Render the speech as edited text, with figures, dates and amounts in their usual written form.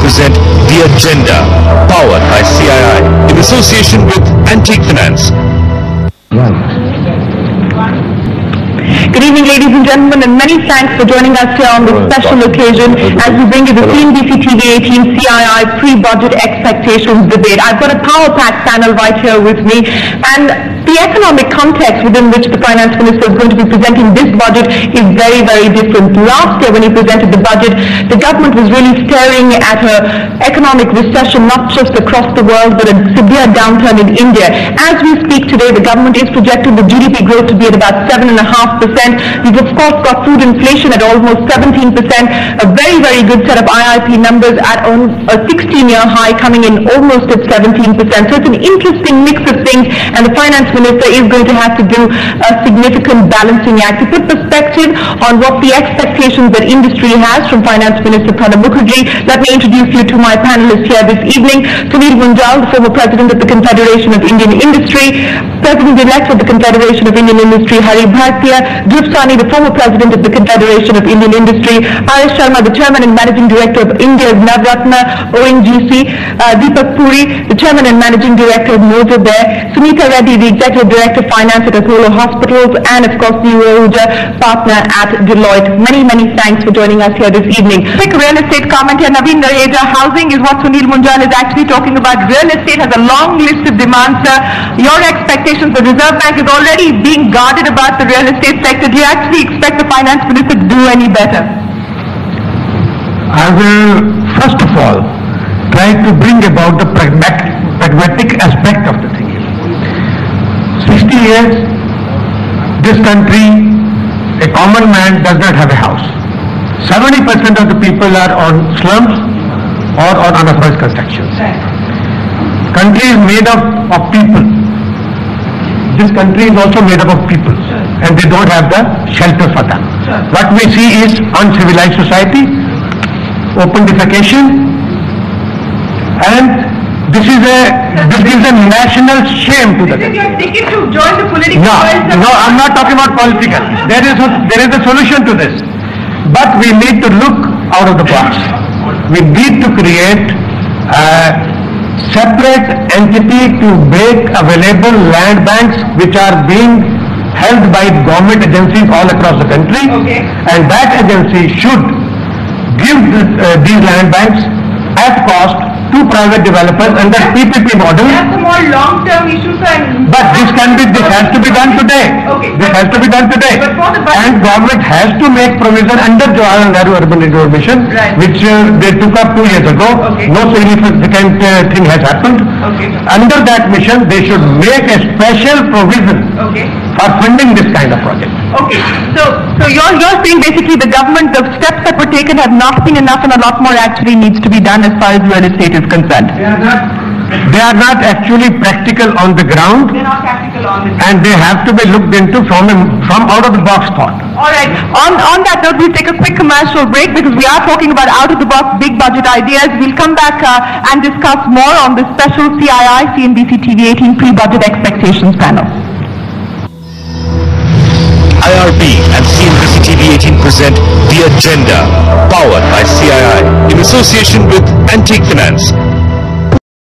present The Agenda, powered by CII in association with Antique Finance. Good evening, ladies and gentlemen, and many thanks for joining us here on this special occasion as we bring you the CNBC TV 18 CII pre-budget expectations debate. I've got a power-packed panel right here with me, and the economic context within which the Finance Minister is going to be presenting this budget is very, very different. Last year when he presented the budget, the government was really staring at an economic recession not just across the world but a severe downturn in India. As we speak today, the government is projecting the GDP growth to be at about 7.5%. We've of course got food inflation at almost 17%, a very, very good set of IIP numbers at a 16-year high coming in almost at 17%. So it's an interesting mix of things, and the Finance Minister is going to have to do a significant balancing act. To put perspective on what the expectations that industry has from Finance Minister Pranab Mukherjee, let me introduce you to my panelists here this evening. Sunil Munjal, the former President of the Confederation of Indian Industry, President-elect of the Confederation of Indian Industry, Hari Bhartiya, Dhruv Sani, the former President of the Confederation of Indian Industry, Arish Sharma, the Chairman and Managing Director of India's Navratna ONGC, Deepak Puri, the Chairman and Managing Director of Moza Bear, Sunita Reddy, the Executive Director of Finance at Apollo Hospitals, and of course the Raheja, partner at Deloitte. Many, many thanks for joining us here this evening. Quick real estate comment here. Naveen, Raheja, housing is what Sunil Munjal is actually talking about. Real estate has a long list of demands, sir. Your expectations, the Reserve Bank is already being guarded about the real estate sector. Do you actually expect the Finance Minister to do any better? I will first of all try to bring about the pragmatic aspect of the thing. 60 years, this country, a common man does not have a house. 70% of the people are on slums or on unauthorized constructions. Country is made up of people. This country is also made up of people, and they don't have the shelter for them. What we see is uncivilized society, open defecation, and this is a national shame to the country. You're seeking to join the political No, I'm not talking about political. There is a solution to this, but we need to look out of the box. We need to create a separate entity to make available land banks which are being held by government agencies all across the country, and that agency should give these land banks at cost to private developers under PPP model. That's a more long-term issue, sir. But this has to be done today. This has to be done today. And government has to make provision under Jawaharlal Nehru Urban Renewal Mission, which they took up 2 years ago. No significant thing has happened. Under that mission, they should make a special provision for funding this kind of project. So you're saying basically the government, the steps that were taken have not been enough, and a lot more actually needs to be done as far as real estate is concerned. They are not actually practical on the ground. They're not practical on the ground. And they have to be looked into from out of the box thought. All right. On that note, we'll take a quick commercial break because we are talking about out of the box big budget ideas. We'll come back and discuss more on the special CII CNBC TV 18 pre-budget expectations panel. IRB and CNBC TV 18 present The Agenda, powered by CII in association with Antique Finance.